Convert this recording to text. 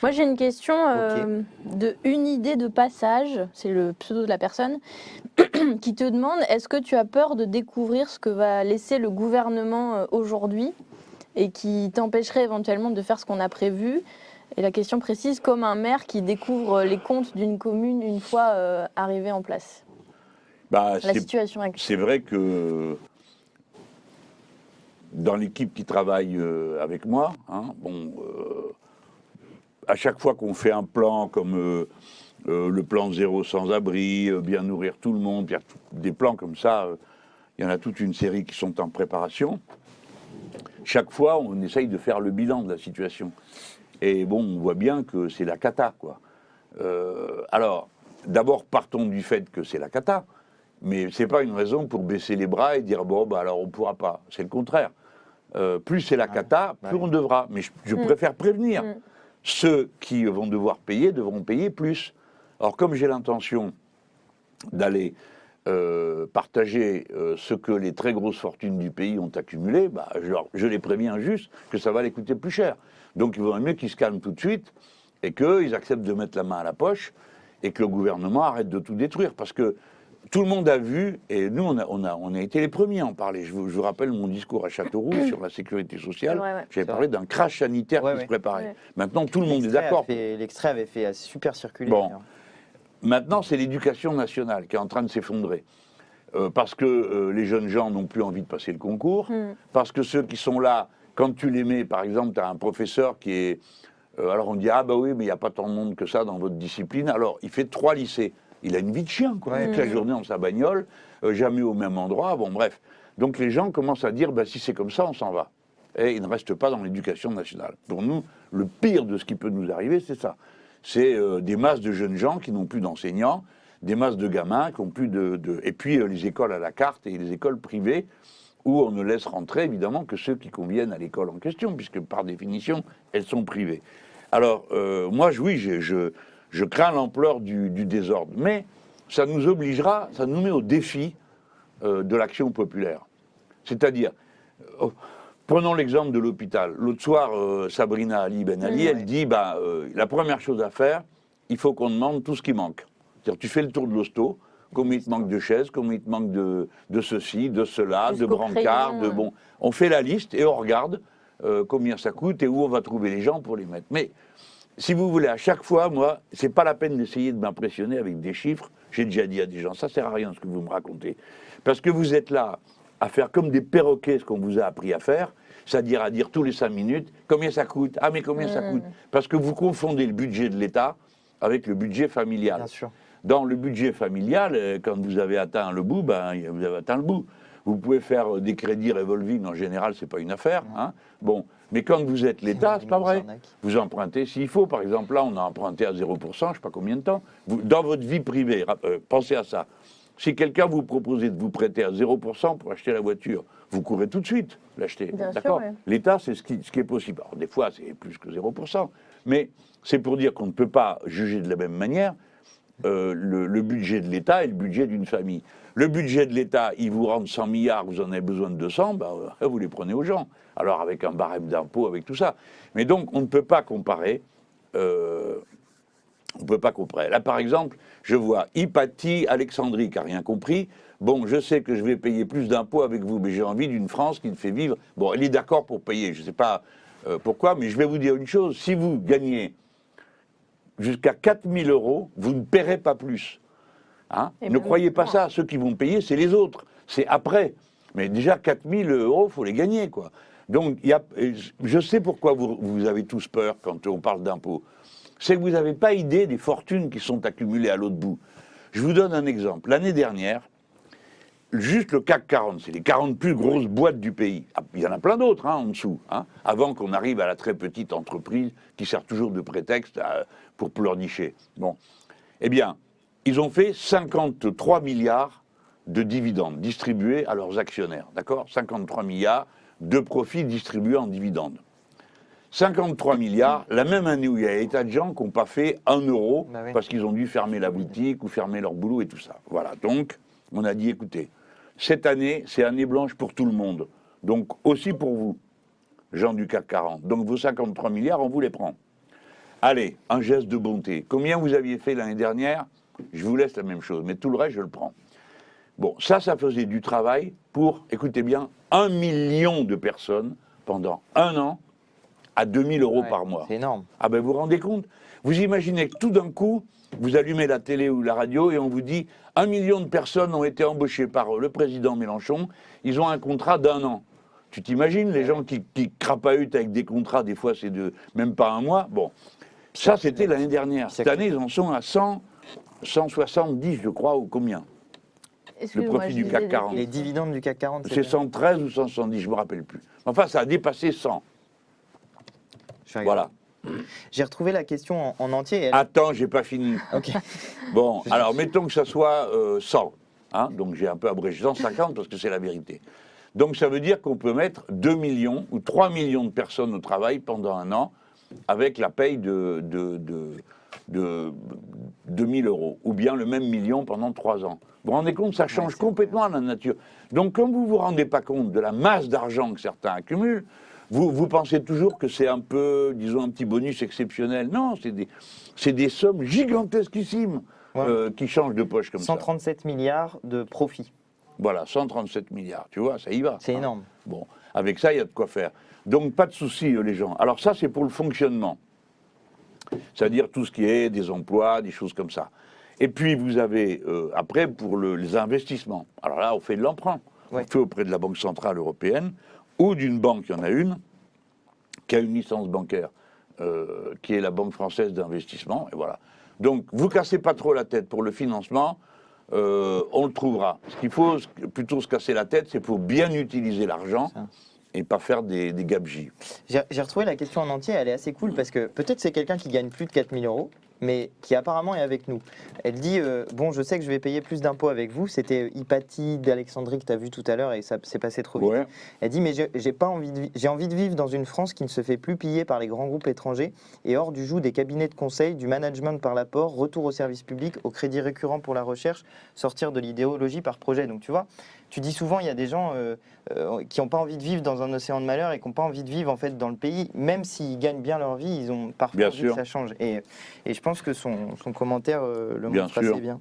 Moi, j'ai une question de une idée de passage, c'est le pseudo de la personne, qui te demande, est-ce que tu as peur de découvrir ce que va laisser le gouvernement aujourd'hui et qui t'empêcherait éventuellement de faire ce qu'on a prévu? Et la question précise, comme un maire qui découvre les comptes d'une commune une fois arrivé en place. Bah, La situation actuelle. c'est vrai que dans l'équipe qui travaille avec moi, à chaque fois qu'on fait un plan comme le plan zéro sans-abri, bien nourrir tout le monde, des plans comme ça, il y en a toute une série qui sont en préparation. Chaque fois, on essaye de faire le bilan de la situation. Et bon, on voit bien que c'est la cata, quoi. Alors, d'abord, partons du fait que c'est la cata, mais c'est pas une raison pour baisser les bras et dire bon, bah alors on pourra pas. C'est le contraire. Plus c'est la cata, plus on devra. Mais je préfère prévenir. Ceux qui vont devoir payer devront payer plus. Alors, comme j'ai l'intention d'aller partager ce que les très grosses fortunes du pays ont accumulé, bah, je les préviens juste que ça va les coûter plus cher. Donc il vaudrait mieux qu'ils se calment tout de suite et qu'ils acceptent de mettre la main à la poche et que le gouvernement arrête de tout détruire. Parce que tout le monde a vu, et nous on a été les premiers à en parler. Je vous rappelle mon discours à Châteauroux sur la sécurité sociale. J'avais parlé d'un crash sanitaire qui se préparait. Maintenant tout le monde est d'accord. L'extrait avait fait super circuler. Bon. Maintenant, c'est l'éducation nationale qui est en train de s'effondrer. Parce que les jeunes gens n'ont plus envie de passer le concours. Parce que ceux qui sont là, quand tu les mets, par exemple, tu as un professeur qui est... alors on dit, ah bah oui, mais il n'y a pas tant de monde que ça dans votre discipline. Alors, il fait 3 lycées. Il a une vie de chien, quoi. Toute la journée dans sa bagnole, jamais au même endroit. Bon, bref. Donc les gens commencent à dire, bah, si c'est comme ça, on s'en va. Et ils ne restent pas dans l'éducation nationale. Pour nous, le pire de ce qui peut nous arriver, c'est ça. C'est des masses de jeunes gens qui n'ont plus d'enseignants, des masses de gamins qui n'ont plus Et puis les écoles à la carte et les écoles privées où on ne laisse rentrer évidemment que ceux qui conviennent à l'école en question, puisque par définition, elles sont privées. Alors, moi, oui, je crains l'ampleur du désordre, mais ça nous obligera, ça nous met au défi de l'action populaire. C'est-à-dire... prenons l'exemple de l'hôpital. L'autre soir, Sabrina Ali Ben Ali, elle dit la première chose à faire, il faut qu'on demande tout ce qui manque. C'est-à-dire, tu fais le tour de l'hosto, combien il te manque de chaises, combien il te manque de ceci, de cela, de brancards, de bon. On fait la liste et on regarde combien ça coûte et où on va trouver les gens pour les mettre. Mais si vous voulez, à chaque fois, moi, c'est pas la peine d'essayer de m'impressionner avec des chiffres. J'ai déjà dit à des gens, ça sert à rien ce que vous me racontez, parce que vous êtes là à faire comme des perroquets ce qu'on vous a appris à faire, c'est-à-dire à dire tous les 5 minutes combien ça coûte, ah mais combien ça coûte, parce que vous confondez le budget de l'État avec le budget familial. Bien sûr. Dans le budget familial, quand vous avez atteint le bout, vous avez atteint le bout. Vous pouvez faire des crédits revolving, en général, c'est pas une affaire. Hein. Bon, mais quand vous êtes l'État, c'est pas vrai. Vous empruntez s'il faut. Par exemple, là, on a emprunté à 0%, je sais pas combien de temps. Dans votre vie privée, pensez à ça. Si quelqu'un vous proposait de vous prêter à 0% pour acheter la voiture, vous courez tout de suite l'acheter. D'accord. L'État, c'est ce qui est possible. Alors, des fois, c'est plus que 0%. Mais c'est pour dire qu'on ne peut pas juger de la même manière le budget de l'État et le budget d'une famille. Le budget de l'État, il vous rentre 100 milliards, vous en avez besoin de 200, vous les prenez aux gens. Alors, avec un barème d'impôt, avec tout ça. Mais donc, on ne peut pas comparer. On ne peut pas comparer. Là, par exemple, je vois Hypatie Alexandrie qui n'a rien compris. Bon, je sais que je vais payer plus d'impôts avec vous, mais j'ai envie d'une France qui me fait vivre. Bon, elle est d'accord pour payer, je ne sais pas pourquoi, mais je vais vous dire une chose. Si vous gagnez jusqu'à 4 000 euros, vous ne paierez pas plus. Hein, ne croyez pas ça. Ceux qui vont payer, c'est les autres. C'est après. Mais déjà, 4 000 euros, il faut les gagner, quoi. Donc, je sais pourquoi vous avez tous peur quand on parle d'impôts. C'est que vous n'avez pas idée des fortunes qui sont accumulées à l'autre bout. Je vous donne un exemple. L'année dernière, juste le CAC 40, c'est les 40 plus grosses boîtes du pays. Il y en a plein d'autres en dessous, avant qu'on arrive à la très petite entreprise qui sert toujours de prétexte pour pleurnicher. Bon. Eh bien, ils ont fait 53 milliards de dividendes distribués à leurs actionnaires. D'accord ? 53 milliards de profits distribués en dividendes. 53 milliards, la même année où il y a des tas de gens qui n'ont pas fait 1 euro parce qu'ils ont dû fermer la boutique ou fermer leur boulot et tout ça. Voilà, donc on a dit, écoutez, cette année, c'est année blanche pour tout le monde. Donc aussi pour vous, gens du CAC 40. Donc vos 53 milliards, on vous les prend. Allez, un geste de bonté. Combien vous aviez fait l'année dernière? Je vous laisse la même chose, mais tout le reste, je le prends. Bon, ça faisait du travail pour, écoutez bien, 1 million de personnes pendant un an à 2 000 € par mois. C'est énorme. Ah ben vous vous rendez compte? Vous imaginez que tout d'un coup, vous allumez la télé ou la radio et on vous dit 1 million de personnes ont été embauchées par le président Mélenchon, ils ont un contrat d'un an. Tu t'imagines les gens qui crapahutent avec des contrats, des fois c'est de même pas un mois. Bon, ça c'était l'année dernière. Cette année ils en sont à 100, 170 je crois ou combien? Le profit du CAC 40. Les dividendes du CAC 40, C'est 113 ou 170, je ne me rappelle plus. Enfin, ça a dépassé 100. Voilà. J'ai retrouvé la question en entier. Attends, j'ai pas fini. Ok. Bon, alors mettons que ça soit 100. Hein, donc j'ai un peu abrégé 150 parce que c'est la vérité. Donc ça veut dire qu'on peut mettre 2 millions ou 3 millions de personnes au travail pendant un an avec la paye de 2 000 €. Ou bien le même million pendant 3 ans. Vous vous rendez compte, ça change complètement la nature. Donc comme vous ne vous rendez pas compte de la masse d'argent que certains accumulent, vous pensez toujours que c'est un peu, disons, un petit bonus exceptionnel. Non, c'est des sommes gigantesquissimes qui changent de poche comme 137 milliards de profits. Voilà, 137 milliards, tu vois, ça y va. C'est énorme. Bon, avec ça, il y a de quoi faire. Donc, pas de souci, les gens. Alors ça, c'est pour le fonctionnement. C'est-à-dire tout ce qui est des emplois, des choses comme ça. Et puis, vous avez, après, pour les investissements. Alors là, on fait de l'emprunt. On fait auprès de la Banque Centrale Européenne ou d'une banque, il y en a une, qui a une licence bancaire, qui est la Banque Française d'Investissement, et voilà. Donc, vous cassez pas trop la tête pour le financement, on le trouvera. Ce qu'il faut plutôt se casser la tête, c'est pour bien utiliser l'argent et pas faire des gabegies. J'ai retrouvé la question en entier, elle est assez cool parce que peut-être c'est quelqu'un qui gagne plus de 4 000 €, mais qui apparemment est avec nous. Elle dit bon, je sais que je vais payer plus d'impôts avec vous. C'était Hypatie d'Alexandrie que tu as vu tout à l'heure et ça s'est passé trop vite. Ouais. Elle dit mais j'ai envie de vivre dans une France qui ne se fait plus piller par les grands groupes étrangers et hors du joug des cabinets de conseil, du management par l'apport, retour au service public, au crédit récurrent pour la recherche, sortir de l'idéologie par projet. Donc tu vois, tu dis souvent il y a des gens qui n'ont pas envie de vivre dans un océan de malheur et qui n'ont pas envie de vivre en fait dans le pays, même s'ils gagnent bien leur vie, ils ont parfois envie que ça change. Et je pense que son commentaire le montre assez bien.